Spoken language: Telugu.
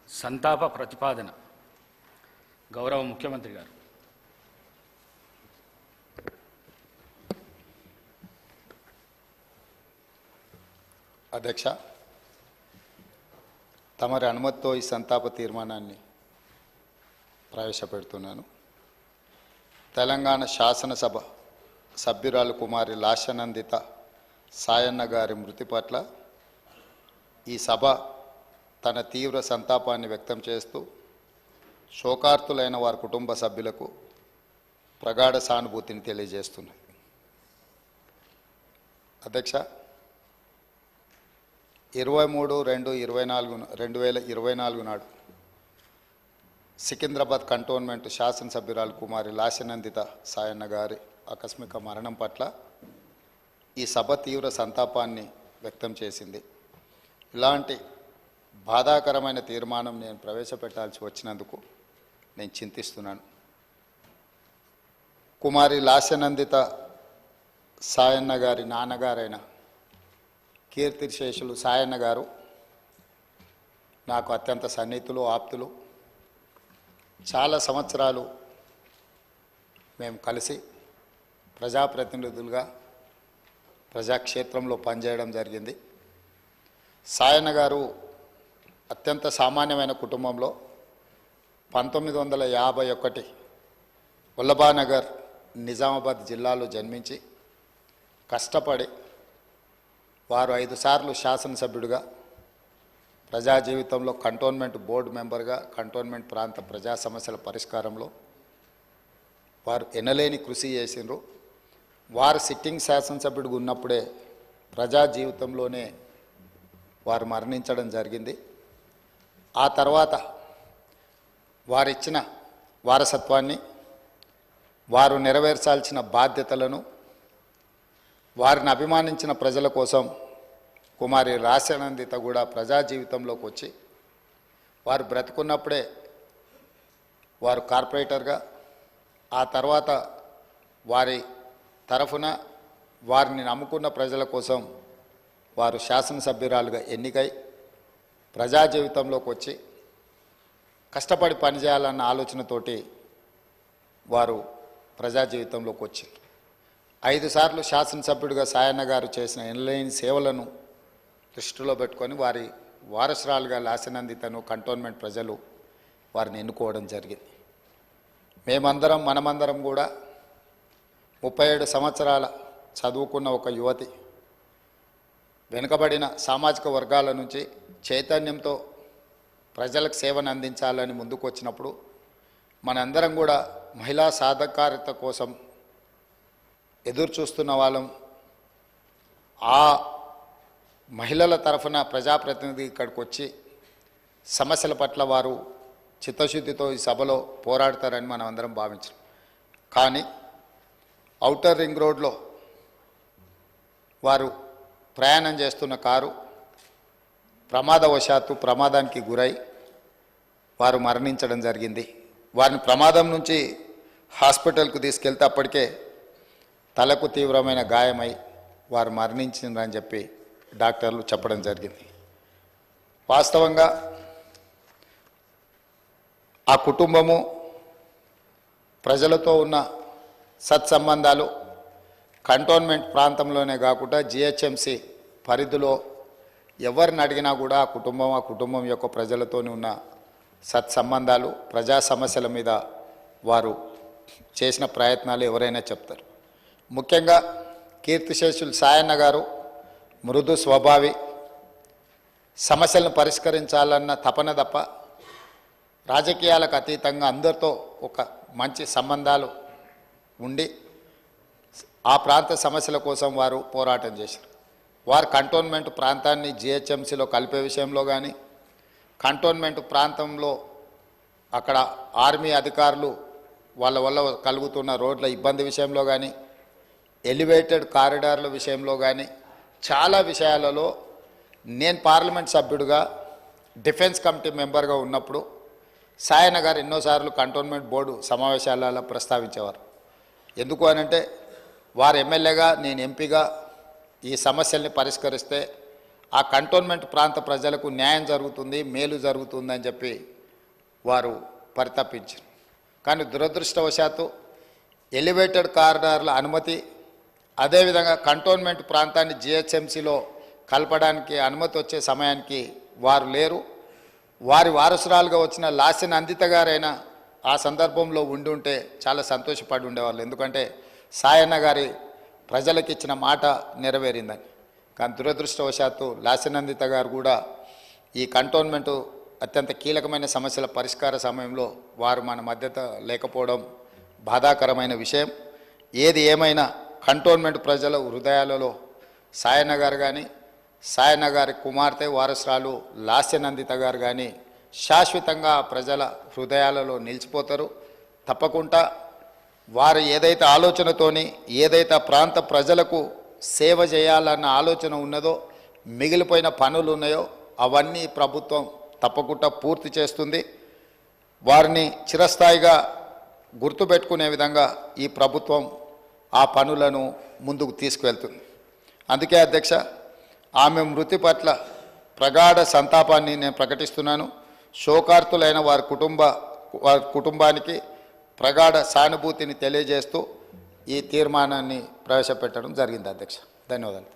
సంతాప ప్రతిపాదన గౌరవ ముఖ్యమంత్రి గారు. అధ్యక్ష, తమరి అనుమతితో ఈ సంతాప తీర్మానాన్ని ప్రవేశపెడుతున్నాను. తెలంగాణ శాసనసభ సభ్యురాలు కుమారి లాస్యనందిత సాయన్న గారి మృతి పట్ల ఈ సభ తన తీవ్ర సంతాపాన్ని వ్యక్తం చేస్తూ శోకార్తులైన వారి కుటుంబ సభ్యులకు ప్రగాఢ సానుభూతిని తెలియజేస్తున్నది. అధ్యక్ష, 23/2/2024 నాడు సికింద్రాబాద్ కంటోన్మెంట్ శాసనసభ్యురాలు కుమారి లాస్యనందిత సాయన్న గారి ఆకస్మిక మరణం పట్ల ఈ సభ తీవ్ర సంతాపాన్ని వ్యక్తం చేసింది. ఇలాంటి బాధాకరమైన తీర్మానం నేను ప్రవేశపెట్టాల్సి వచ్చినందుకు నేను చింతిస్తున్నాను. కుమారి లాస్యనందిత సాయన్న గారి నాన్నగారైన కీర్తిశేషులు సాయన్న గారు నాకు అత్యంత సన్నిహితులు, ఆప్తులు. చాలా సంవత్సరాలు మేము కలిసి ప్రజాప్రతినిధులుగా ప్రజాక్షేత్రంలో పనిచేయడం జరిగింది. సాయన్న గారు అత్యంత సామాన్యమైన కుటుంబంలో 1951 వల్లభానగర్ నిజామాబాద్ జిల్లాలో జన్మించి కష్టపడి వారు 5 సార్లు శాసనసభ్యుడిగా ప్రజా జీవితంలో కంటోన్మెంట్ బోర్డు మెంబర్గా కంటోన్మెంట్ ప్రాంత ప్రజా సమస్యల పరిష్కారంలో వారు ఎనలేని కృషి చేసినారు. వారు సిట్టింగ్ శాసనసభ్యుడిగా ఉన్నప్పుడే ప్రజా జీవితంలోనే వారు మరణించడం జరిగింది. ఆ తర్వాత వారిచ్చిన వారసత్వాన్ని, వారు నెరవేర్చాల్సిన బాధ్యతలను, వారిని అభిమానించిన ప్రజల కోసం కుమారి లాస్యనందిత కూడా ప్రజా జీవితంలోకి వచ్చి వారు బ్రతుకున్నప్పుడే వారు కార్పొరేటర్గా, ఆ తర్వాత వారి తరఫున వారిని నమ్ముకున్న ప్రజల కోసం వారు శాసనసభ్యురాలుగా ఎన్నికై ప్రజా జీవితంలోకి వచ్చి కష్టపడి పనిచేయాలన్న ఆలోచనతోటి వారు ప్రజా జీవితంలోకి వచ్చారు. 5 సార్లు శాసనసభ్యుడిగా సాయన్న గారు చేసిన ఎనలేని సేవలను దృష్టిలో పెట్టుకొని వారి వారసురాలుగా లాస్యనందితను కంటోన్మెంట్ ప్రజలు వారిని ఎన్నుకోవడం జరిగింది. మనమందరం కూడా 37 సంవత్సరాల చదువుకున్న ఒక యువతి, వెనుకబడిన సామాజిక వర్గాల నుంచి చైతన్యంతో ప్రజలకు సేవను అందించాలని ముందుకు వచ్చినప్పుడు మనందరం కూడా మహిళా సాధికారత కోసం ఎదురు చూస్తున్న వాళ్ళం. ఆ మహిళల తరఫున ప్రజాప్రతినిధి ఇక్కడికి వచ్చి సమస్యల పట్ల వారు చిత్తశుద్ధితో ఈ సభలో పోరాడతారని మనం అందరం భావించాం. కానీ ఔటర్ రింగ్ రోడ్లో వారు ప్రయాణం చేస్తున్న కారు ప్రమాదానికి గురై వారు మరణించడం జరిగింది. వారిని ప్రమాదం నుంచి హాస్పిటల్కు తీసుకెళ్తే అప్పటికే తలకు తీవ్రమైన గాయమై వారు మరణించిందని చెప్పి డాక్టర్లు చెప్పడం జరిగింది. వాస్తవంగా ఆ కుటుంబము ప్రజలతో ఉన్న సత్సంబంధాలు కంటోన్మెంట్ ప్రాంతంలోనే కాకుండా జిహెచ్ఎంసి పరిధిలో ఎవరిని అడిగినా కూడా ఆ కుటుంబం యొక్క ప్రజలతోనే ఉన్న సత్సంబంధాలు, ప్రజా సమస్యల మీద వారు చేసిన ప్రయత్నాలు ఎవరైనా చెప్తారు. ముఖ్యంగా కీర్తిశేషులు సాయన్న గారు మృదు స్వభావి, సమస్యలను పరిష్కరించాలన్న తపన తప్ప రాజకీయాలకు అతీతంగా అందరితో ఒక మంచి సంబంధాలు ఉండి ఆ ప్రాంత సమస్యల కోసం వారు పోరాటం చేశారు. వారు కంటోన్మెంట్ ప్రాంతాన్ని జిహెచ్ఎంసీలో కలిపే విషయంలో కానీ, కంటోన్మెంట్ ప్రాంతంలో అక్కడ ఆర్మీ అధికారులు వాళ్ళ వల్ల కలుగుతున్న రోడ్ల ఇబ్బంది విషయంలో కానీ, ఎలివేటెడ్ కారిడార్ల విషయంలో కానీ చాలా విషయాలలో నేను పార్లమెంట్ సభ్యుడిగా డిఫెన్స్ కమిటీ మెంబర్గా ఉన్నప్పుడు సాయన్న గారు ఎన్నోసార్లు కంటోన్మెంట్ బోర్డు సమావేశాలలో ప్రస్తావించేవారు. ఎందుకు అనంటే వారు ఎమ్మెల్యేగా, నేను ఎంపీగా ఈ సమస్యల్ని పరిష్కరిస్తే ఆ కంటోన్మెంట్ ప్రాంత ప్రజలకు న్యాయం జరుగుతుంది, మేలు జరుగుతుందని చెప్పి వారు పరితపించారు. కానీ దురదృష్టవశాత్తు ఎలివేటెడ్ కారిడార్ల అనుమతి, అదేవిధంగా కంటోన్మెంట్ ప్రాంతాన్ని జిహెచ్ఎంసీలో కలపడానికి అనుమతి వచ్చే సమయానికి వారు లేరు. వారి వారసురాలుగా వచ్చిన లాసిన్ అందిత గారైనా ఆ సందర్భంలో ఉండి ఉంటే చాలా సంతోషపడి ఉండేవాళ్ళు. ఎందుకంటే సాయన్న గారి ప్రజలకు ఇచ్చిన మాట నెరవేరిందని. కానీ దురదృష్టవశాత్తు లాసినందిత గారు కూడా ఈ కంటోన్మెంటు అత్యంత కీలకమైన సమస్యల పరిష్కార సమయంలో వారు మన మధ్యత లేకపోవడం బాధాకరమైన విషయం. ఏది ఏమైనా కంటోన్మెంట్ ప్రజల హృదయాలలో సాయన్న గారు కానీ, సాయన్న గారి కుమార్తె వారసురాలు లాస్యనందిత గారు కానీ శాశ్వతంగా ప్రజల హృదయాలలో నిలిచిపోతారు. తప్పకుండా వారు ఏదైతే ఆలోచనతోని, ఏదైతే ప్రాంత ప్రజలకు సేవ చేయాలన్న ఆలోచన ఉన్నదో, మిగిలిపోయిన పనులు ఉన్నాయో అవన్నీ ప్రభుత్వం తప్పకుండా పూర్తి చేస్తుంది. వారిని చిరస్థాయిగా గుర్తుపెట్టుకునే విధంగా ఈ ప్రభుత్వం ఆ పనులను ముందుకు తీసుకువెళ్తుంది. అందుకే అధ్యక్ష, ఆమె మృతి పట్ల ప్రగాఢ సంతాపాన్ని నేను ప్రకటిస్తున్నాను. శోకార్తులైన వారి కుటుంబానికి ప్రగాఢ సానుభూతిని తెలియజేస్తూ ఈ తీర్మానాన్ని ప్రవేశపెట్టడం జరిగింది అధ్యక్ష. ధన్యవాదాలు.